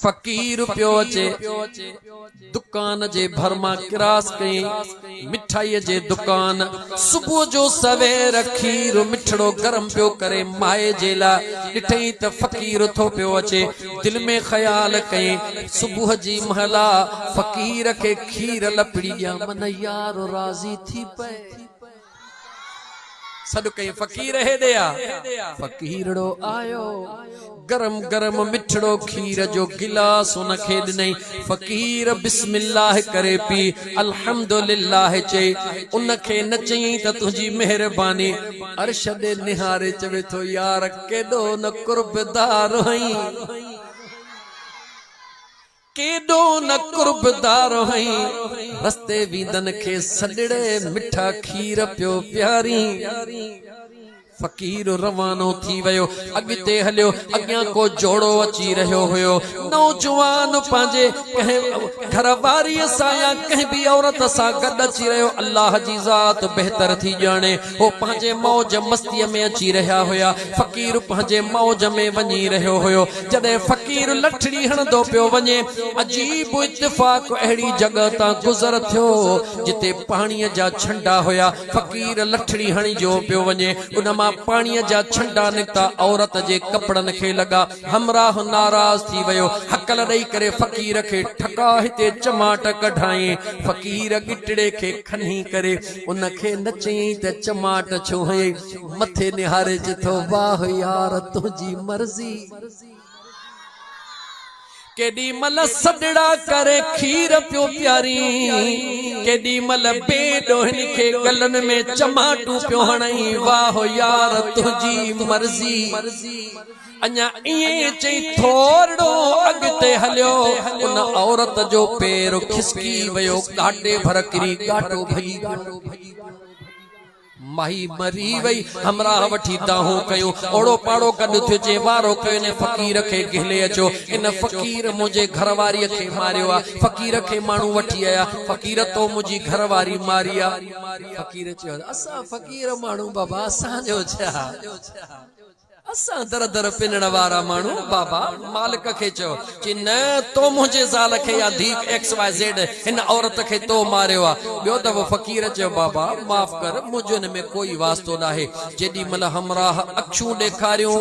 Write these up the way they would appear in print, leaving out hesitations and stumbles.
फकीर पियो अचे दुकान जे भरमा किरास कई मिठाई जे दुकान सुबह जो सवेर खीर मिठड़ो गरम पियो करे माए जे ला ॾिठई त फकीर थो पियो अचे दिल में ख्याल कई सुबह जी महला फकीर के खीर लपड़ी ॾियां मन यार राज़ी थी पए सॾु कई फकीर हेॾे आ फकीरड़ो आयो गरम गरम मिठड़ो खीर जो गिलास उनखे ॾिनई फकीर बिस्मिल्लाह करे पी अल्हम्दुलिल्लाह चई उनखे न चई त तुंहिंजी मेहरबानी अर्श ॾे निहारे चवे थो यार केॾो न कुर्बदार हई केडो न कुर्बदार हई रस्ते वींदन के सड़ड़े मिठा खीर पियो प्यारी फकीर रवानो थी वयो अगते हलियो अग्यां को जोड़ो अची रहियो हुयो नौजवान पांजे कहीं घरवारी सा या कहीं भी औरत सा गॾु अची रहियो अल्लाह जी ज़ात बेहतर थी ॼाणे हो पांजे मौज मस्तीअ में अची रहिया हुया फकीर पांजे मौज में वञी रहियो हुयो जॾहिं फकीर लठड़ी हणंदो पियो वञे अजीब इत्तिफ़ाक़ अहिड़ी जगह तां गुज़र थियो जिते पाणीअ जा छंडा हुया फकीर लठड़ी हणी जो पियो वञे उन पानी जा छंडा निकता औरत जे कपड़न के लगा हमराह नाराज थी वयो हकल ॾेई करे फकीर के ठका हिते चमाट कढाई फकीर गिटड़े के खनी करे उनखे न चई त चमाट छो है मथे निहारे जिथो वाह यार तुझी मर्जी केडी मल सदड़ा करे खीर पियो प्यारी केडी मल बेडो हिनखे गलन में चमाटू पियो हणई वाह यार तुझी मर्जी अञा इए चई थोड़ो अगते हलियो उन औरत जो पैर खिसकी वयो गाटे भर किरी गाटो भई माही मरी वई हमरा वठी दाहूं कयो ओड़ो पाड़ो कद थे वारो कयो ने फकीर के घिले अचो इन फकीर मुझे घरवारी के मारियो आ फकीर के मानू वठी आया फकीर तो मुझी घरवारी मारिया फकीर चयो असा फकीर मानू बाबा असा जो छा असा दर दर पिनण वारा मानू बाबा मालिक के चो कि न तो मुझे जाल के या धी XYZ इन औरत के तो मारियो आ बियो दफो फकीर चयो बाबा माफ कर मुझन में कोई वास्तो ना है जेडी मल हमरा अखियूं ॾेखारियूं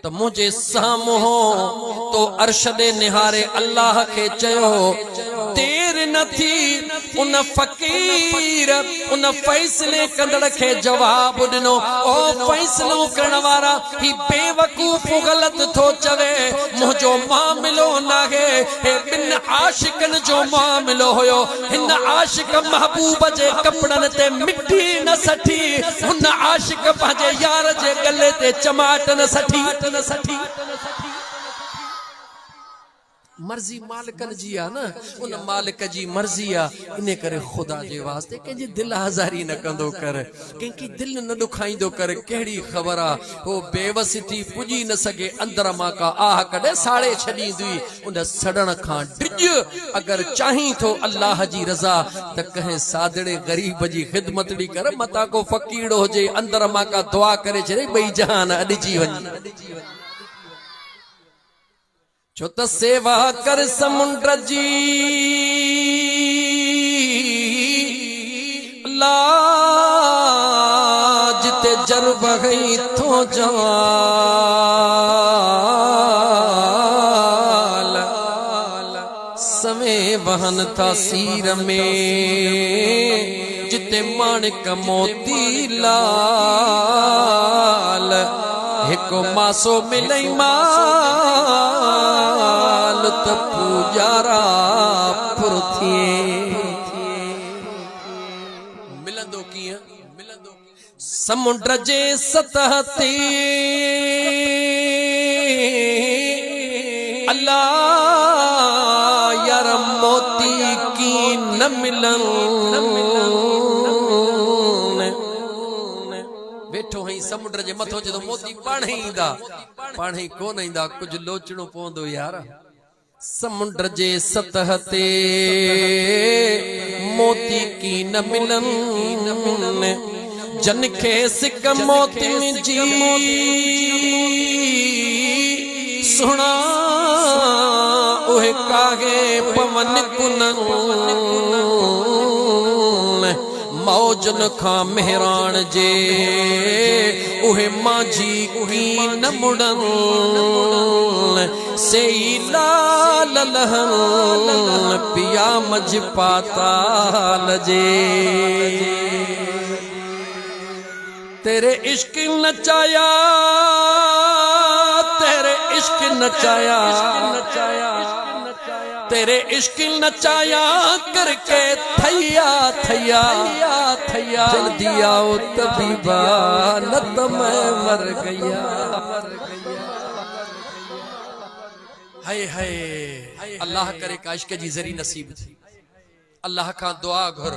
त मुझे साम्हूं तो अर्श दे निहारे अल्लाह के चयो देर न थी उन फकीर उन फैसले कंदड़ के जवाब दिनो ओ फैसलो करण वारा ही बेवकूफ गलत थो चवे मुझो मामलो ना है हे बिन आशिकन जो मामलो होयो हिन आशिक महबूब जे कपड़न ते मिट्टी न सठी हुन आशिक पाजे यार जे गले ते चमाट न सठी मर्जी मालिकन जी आ न उन मालिक जी मर्जी आ इने करे खुदा जे वास्ते के जी दिल आजारी न कंदो कर के की दिल न दुखाइंदो कर केड़ी खबर आ वो बेवसी थी पुजी न सके अंदर मां का आह कदे साड़े छडी दुई उन सड़न खां डिज अगर चाही तो अल्लाह जी रजा त कहे सादड़े गरीब जी खिदमत दी कर मता को फकीर हो जे अंदर मां का दुआ करे छे बई जहान अडजी वनी छो त सेवा कर समुंड जी लाज ते जरब गई थो जवाल समय बहन था सीर में जिते माणिक मोती लाल हिको मासो मिलई माल त पूजारा पुरथिए मिलंदो कीअं मिलंदो समुंड जे सतह ते अल्लाह यार मोती की न मिलन वेठो हई समुंड जे मथो जो मोती पाण ही कोन ईंदा कुछ लोचणो पवंदो यार समुंड जे सतह ते मोती की न मिलन जन खे सिक मोती जी सुना कागे पवन कुनन मौजन खां मेहरान जे उहे माझी की न मुड़न सेई लाल लहन पिया मज पाताल जे तेरे इश्क नचाया तेरे इश्क नचाया तेरे इश्क नचाया करके थैया थैया थैया जल्दी आओ तबीबा न तो मैं मर गया। हाय हाय अल्लाह करे का इश्क जी ज़री नसीब थी। अल्लाह का दुआ घुर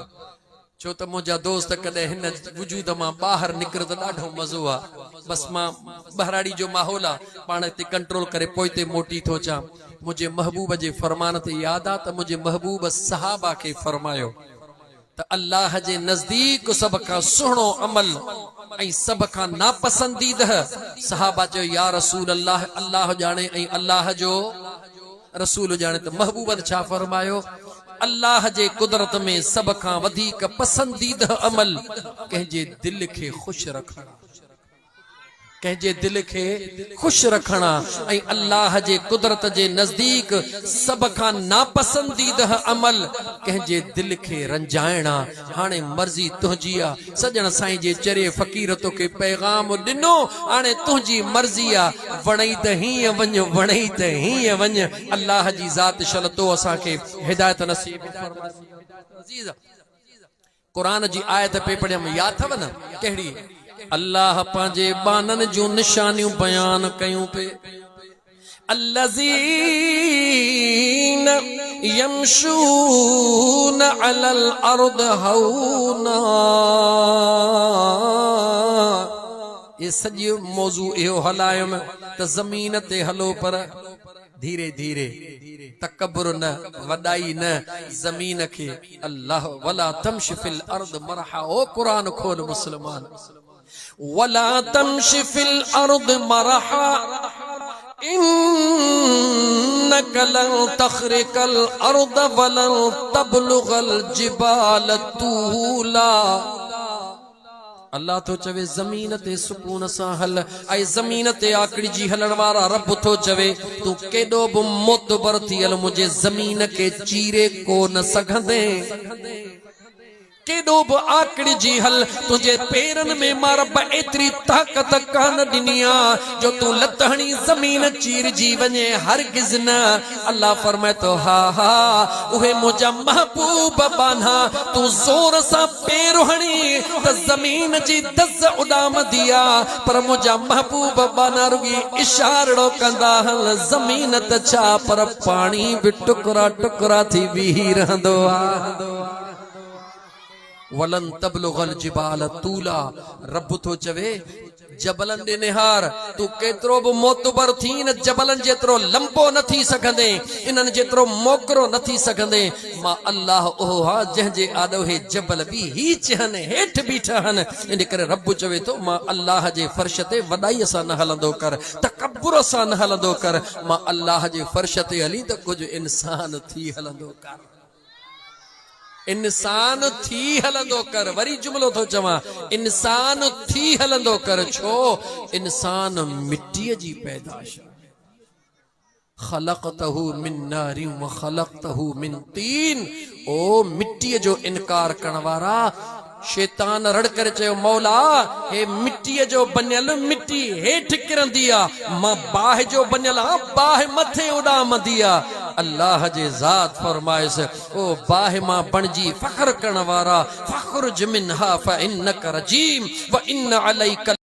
छो त मुंहिंजा दोस्त कदे हिन वजूद मां ॿाहिरि निकिर त ॾाढो मज़ो आहे। बस मां बहराड़ी जो माहौल आहे पाण ते कंट्रोल करे पोइ ते मोटी थो अचां। मुझे महबूब जे फरमान ते याद आ त मुझे महबूब सहाबा के फरमायो त अल्लाह जे नजदीक सब का सुहणो अमल ऐं सब का नापसंदीदा सहाबा जो या रसूल अल्लाह अल्लाह जाने ऐं अल्लाह जो रसूल जाने। त महबूब छा फरमायो अल्लाह जे कुदरत में सब का वधीक पसंदीदा अमल कंहिंजे दिल के खुश रखना कंहिंजे दिल के खुश रखना ऐं अल्लाह जे कुदरत जे नजदीक सब का नापसंदीदा अमल कंहिंजे दिल के रंजाइणा। हाणे मर्जी तुंहिंजी आ सजण साईं जे चरे फ़कीर तोखे पैगाम ॾिनो हाणे तुंहिंजी मर्जी आ वणई त हीअं वञ वणई त हीअं वञ। अल्लाह जी ज़ात शलतो असांखे हिदायत नसीब फरमाए। कुरान जी आयत पे पढ़ियम याद अथव न कहिड़ी अल्लाह पांजे बानन जो निशानियों बयान कयूं पे अल्लज़ीन यमशून अलल अर्द हौना। ये सॼो मौजू इहो हलायुम त ज़मीन ते हलो पर धीरे धीरे तकब्बुर न वॾाई न ज़मीन के अल्लाह वला तमश फिल अर्द मरहा। ओ कुरान खोल मुसलमान वला तमश फिल अर्द मरहा इन्नक लन तखरिकल अर्द वलन तबलुगल जिबाल तूला। अल्लाह तो चवे जमीन ते सुकून सां हल ऐं जमीन ते आकड़ी जी हलण वारा रब तो चवे तू केडो बि मोतबर थी हल मुझे जमीन के चीरे को न सघंदे केडो बि आकड़ी जी हल तुझे पेरन में मां रब एतरी ताकत कान ॾिनी आ जो तू लतहणी जमीन चीर जी वञे हरगिज़ न। अल्लाह फरमाए तो हा हा उहे मुझा महबूब बाना तू जोर सा पेर हणी त जमीन जी दस उडाम दिया पर मुझा महबूब बाना रुगी इशारो कंदा हल जमीन त छा पर पानी भी टुकड़ा टुकड़ा थी बीही रहंदो आ। वलन तबलुगल जिबाल तूला रब तो चवे जबलन दे निहार तू केतरो बि मोतबर थी न जबलन जेतरो लंबो न थी सघंदे इनन जेतरो मोकरो न थी सघंदे। मां अल्लाह ओह हा जंहिंजे आॾो हे जबल बि ही चहन हेठ बीठा हन इन करे रब चवे तो मां अल्लाह जे फर्श ते वॾाई सां न हलंदो कर तकब्बुर सां न हलंदो कर मां अल्लाह जे फर्श ते हली त कुछ इंसान थी हलंदो कर इंसान थी हलंदो कर। वरी जुमलो तो चवा इंसान थी हलंदो कर छो इंसान मिट्टी जी पैदाश खलक़तहु मिन नारि व खलक़तहु मिन तीन। ओ मिट्टी जो इनकार करण वारा शैतान रड़ करे चयो मौला हे मिट्टी जो बनियल मिट्टी हेठ किरंदी आ मां बाह जो बनियल आ बाह मथे उडामंदी आ। अल्लाह जे ज़ात फरमाइस ओ बाह मां बणजी फख्र करण वारा फख्रुज मिनहा फइन्नक रजीम व इन अलैक